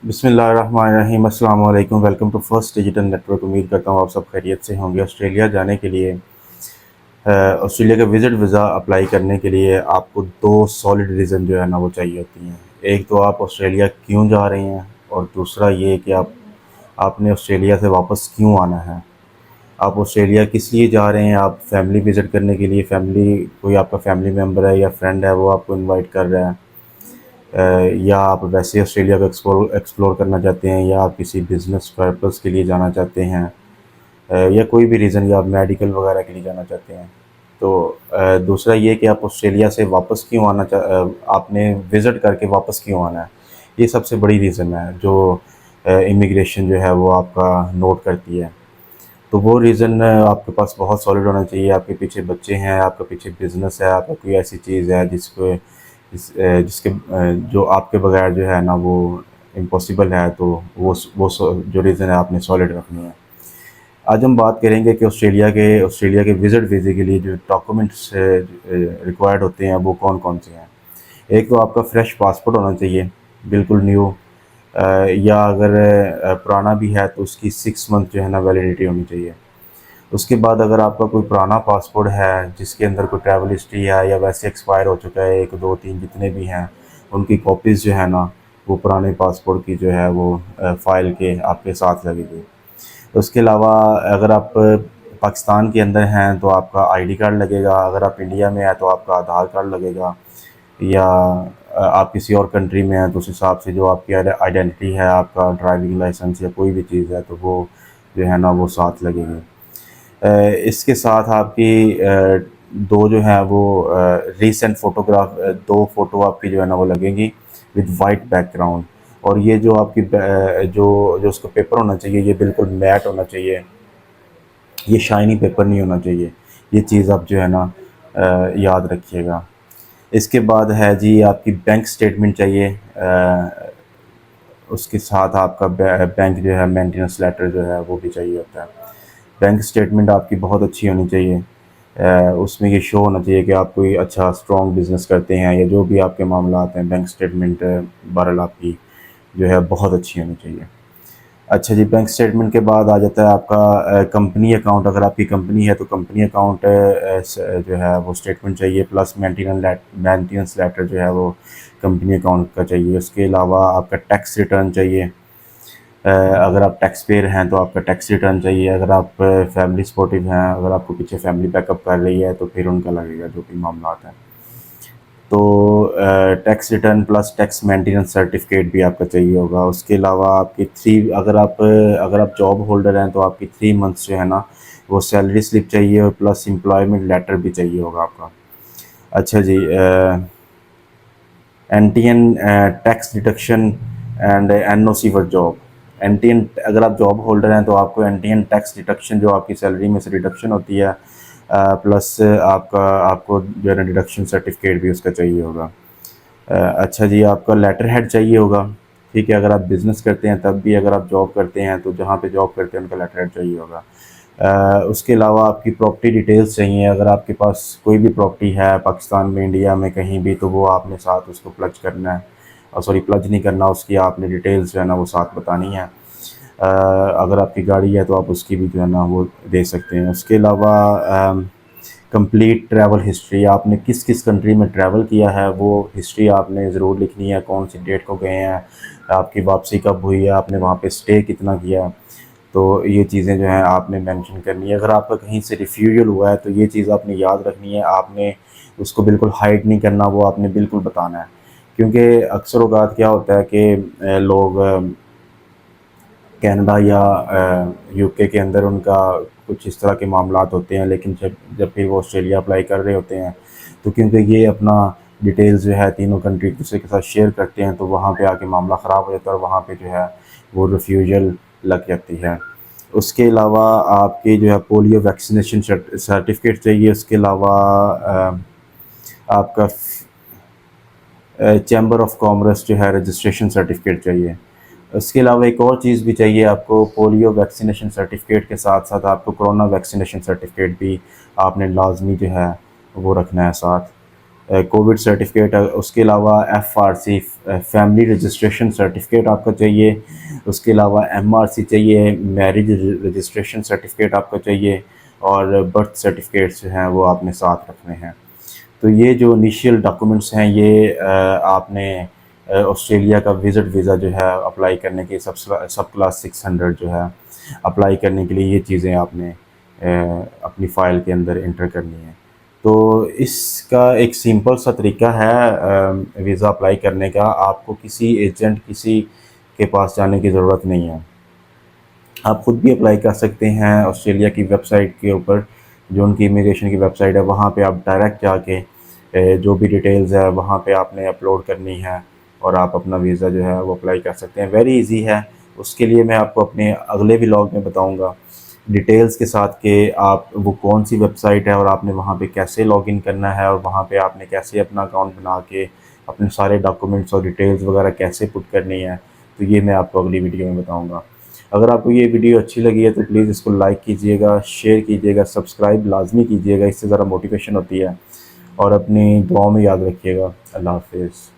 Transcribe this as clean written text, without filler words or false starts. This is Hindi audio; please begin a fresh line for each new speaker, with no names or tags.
बिस्मिल्लाहिर्रहमानिर्रहीम अस्सलाम वालेकुम। Welcome to first digital network. उम्मीद करता हूँ आप सब खैरियत से होंगे। ऑस्ट्रेलिया जाने के लिए ऑस्ट्रेलिया का विज़िट वीज़ा अप्लाई करने के लिए आपको दो सॉलिड रीज़न जो है ना वो चाहिए होती हैं। एक तो आप ऑस्ट्रेलिया क्यों जा रहे हैं, और दूसरा ये कि आपने ऑस्ट्रेलिया से वापस क्यों आना है। आप ऑस्ट्रेलिया किस लिए जा रहे हैं? आप फैमिली विज़िट करने के लिए, फैमिली कोई आपका फैमिली मेम्बर है या फ्रेंड है वो आपको इनवाइट कर रहा है, या आप वैसे ऑस्ट्रेलिया को एक्सप्लोर करना चाहते हैं, या आप किसी बिज़नेस पर्पस के लिए जाना चाहते हैं, या कोई भी रीज़न, या आप मेडिकल वगैरह के लिए जाना चाहते हैं। तो दूसरा ये कि आप ऑस्ट्रेलिया से वापस क्यों आपने विज़िट करके वापस क्यों आना है। ये सबसे बड़ी रीज़न है जो इमिग्रेशन जो है वो आपका नोट करती है। तो वो रीज़न आपके पास बहुत सॉलिड होना चाहिए। आपके पीछे बच्चे हैं, आपके पीछे बिज़नेस है, आपका कोई ऐसी चीज़ है जिसके जो आपके बगैर जो है ना वो इम्पॉसिबल है। तो जो रीज़न है आपने सॉलिड रखनी है। आज हम बात करेंगे कि ऑस्ट्रेलिया के विज़िट वीज़े के लिए जो डॉक्यूमेंट्स रिक्वायर्ड होते हैं वो कौन कौन से हैं। एक तो आपका फ्रेश पासपोर्ट होना चाहिए, बिल्कुल न्यू, या अगर पुराना भी है तो उसकी 6 मंथ जो है ना वैलिडिटी होनी चाहिए। उसके बाद अगर आपका कोई पुराना पासपोर्ट है जिसके अंदर कोई ट्रैवल हिस्ट्री है या वैसे एक्सपायर हो चुका है, 1 2 3 जितने भी हैं, उनकी कॉपीज़ जो है ना वो पुराने पासपोर्ट की जो है वो फ़ाइल के आपके साथ लगेगी। उसके अलावा अगर आप पाकिस्तान के अंदर हैं तो आपका आईडी कार्ड लगेगा। अगर आप इंडिया में हैं तो आपका आधार कार्ड लगेगा। या आप किसी और कंट्री में हैं तो उस हिसाब से जो आपकी आइडेंटिटी है, आपका ड्राइविंग लाइसेंस या कोई भी चीज़ है तो वो जो है ना वो साथ लगेगी। इसके साथ आपकी दो जो है वो रीसेंट फ़ोटोग्राफ, दो फ़ोटो आपकी जो है ना वो लगेंगी विद वाइट बैकग्राउंड। और ये जो आपकी जो जो उसका पेपर होना चाहिए ये बिल्कुल मैट होना चाहिए, ये शाइनी पेपर नहीं होना चाहिए। ये चीज़ आप जो है ना याद रखिएगा। इसके बाद है जी आपकी बैंक स्टेटमेंट चाहिए। उसके साथ आपका बैंक जो है मेंटेनेंस लेटर जो है वो भी चाहिए होता है। बैंक स्टेटमेंट आपकी बहुत अच्छी होनी चाहिए। उसमें ये शो होना चाहिए कि आप कोई अच्छा स्ट्रॉन्ग बिज़नेस करते हैं, या जो भी आपके मामला आते हैं, बैंक स्टेटमेंट बहरहाल आपकी जो है बहुत अच्छी होनी चाहिए। अच्छा जी, बैंक स्टेटमेंट के बाद आ जाता है आपका कंपनी अकाउंट। अगर आपकी कंपनी है तो कंपनी अकाउंट जो है वो स्टेटमेंट चाहिए, प्लस मेंटेनेंस लेटर जो है वो कंपनी अकाउंट का चाहिए। उसके अलावा आपका टैक्स रिटर्न चाहिए। अगर आप टैक्स पेयर हैं तो आपका टैक्स रिटर्न चाहिए। अगर आप फैमिली सपोर्टिव हैं, अगर आपको पीछे फैमिली बैकअप कर रही है तो फिर उनका लगेगा जो भी मामला आता है। तो tax return plus tax maintenance certificate भी आपका चाहिए होगा। उसके अलावा आपकी अगर आप जॉब होल्डर हैं तो आपकी 3 मंथ्स जो है ना वो सैलरी स्लिप चाहिए, और प्लस एम्प्लॉयमेंट लेटर भी चाहिए होगा आपका। अच्छा जी, NTN tax deduction and NOC for job. NTN, अगर आप जॉब होल्डर हैं तो आपको एनटीएन टैक्स डिडक्शन जो आपकी सैलरी में से डिडक्शन होती है, प्लस आपको जो है ना डिडक्शन सर्टिफिकेट भी उसका चाहिए होगा। अच्छा जी, आपका लेटर हेड चाहिए होगा। ठीक है, अगर आप बिज़नेस करते हैं तब भी, अगर आप जॉब करते हैं तो जहाँ पे जॉब करते हैं उनका लेटर हेड चाहिए होगा। उसके अलावा आपकी प्रॉपर्टी डिटेल्स चाहिए। अगर आपके पास कोई भी प्रॉपर्टी है पाकिस्तान में, इंडिया में कहीं भी, तो वो आपने साथ उसको प्लज करना है, और सॉरी प्लज नहीं करना, उसकी आपने डिटेल्स जो है ना वो साथ बतानी है। अगर आपकी गाड़ी है तो आप उसकी भी जो है ना वो दे सकते हैं। उसके अलावा कंप्लीट ट्रैवल हिस्ट्री, आपने किस किस कंट्री में ट्रैवल किया है वो हिस्ट्री आपने ज़रूर लिखनी है। कौन सी डेट को गए हैं, आपकी वापसी कब हुई है, आपने वहाँ पे स्टे कितना किया। तो ये चीज़ें जो हैं आपने मेंशन करनी है। अगर आपका कहीं से रिफ्यूजल हुआ है तो ये चीज़ आपने याद रखनी है। आपने उसको बिल्कुल हाइड नहीं करना, वो आपने बिल्कुल बताना है। क्योंकि अक्सर औक़ात क्या होता है कि लोग कनाडा या यूके के अंदर उनका कुछ इस तरह के मामलात होते हैं, लेकिन जब जब फिर वो ऑस्ट्रेलिया अप्लाई कर रहे होते हैं तो क्योंकि ये अपना डिटेल्स जो है तीनों कंट्री एक दूसरे के साथ शेयर करते हैं, तो वहाँ पे आके मामला ख़राब हो जाता है और वहाँ पे जो है वो रिफ्यूजल लग जाती है। उसके अलावा आपकी जो है पोलियो वैक्सीनेशन सर्टिफिकेट चाहिए। उसके अलावा आपका चैम्बर ऑफ कॉमर्स जो है रजिस्ट्रेशन सर्टिफिकेट चाहिए। उसके अलावा एक और चीज़ भी चाहिए आपको, पोलियो वैक्सीनेशन सर्टिफिकेट के साथ साथ आपको कोरोना वैक्सीनेशन सर्टिफिकेट भी आपने लाजमी जो है वो रखना है साथ। कोविड सर्टिफिकेट, उसके अलावा FRC फैमिली रजिस्ट्रेशन सर्टिफिकेट आपका चाहिए, उसके अलावा MRC चाहिए, मैरिज रजिस्ट्रेशन सर्टिफिकेट आपका चाहिए, और बर्थ सर्टिफिकेट्स जो हैं वो आपने साथ रखने हैं। तो ये जो इनिशियल डॉक्यूमेंट्स हैं ये आपने ऑस्ट्रेलिया का विज़िट वीज़ा जो है अप्लाई करने के सब क्लास 600 जो है अप्लाई करने के लिए ये चीज़ें आपने अपनी फ़ाइल के अंदर इंटर करनी है। तो इसका एक सिंपल सा तरीका है वीज़ा अप्लाई करने का। आपको किसी एजेंट किसी के पास जाने की ज़रूरत नहीं है। आप ख़ुद भी अप्लाई कर सकते हैं ऑस्ट्रेलिया की वेबसाइट के ऊपर, जो उनकी इमिग्रेशन की वेबसाइट है वहाँ पे आप डायरेक्ट जाके जो भी डिटेल्स है वहाँ पे आपने अपलोड करनी है और आप अपना वीज़ा जो है वो अप्लाई कर सकते हैं। वेरी इजी है। उसके लिए मैं आपको अपने अगले व्लॉग में बताऊंगा डिटेल्स के साथ कि आप वो कौन सी वेबसाइट है और आपने वहाँ पे कैसे लॉगिन करना है और वहाँ पे आपने कैसे अपना अकाउंट बना के अपने सारे डॉक्यूमेंट्स और डिटेल्स वगैरह कैसे पुट करनी है। तो ये मैं आपको अगली वीडियो में बताऊँगा। अगर आपको ये वीडियो अच्छी लगी है तो प्लीज़ इसको लाइक कीजिएगा, शेयर कीजिएगा, सब्सक्राइब लाजमी कीजिएगा, इससे ज़रा मोटिवेशन होती है। और अपनी दुआओं में याद रखिएगा। अल्लाह हाफ़िज़।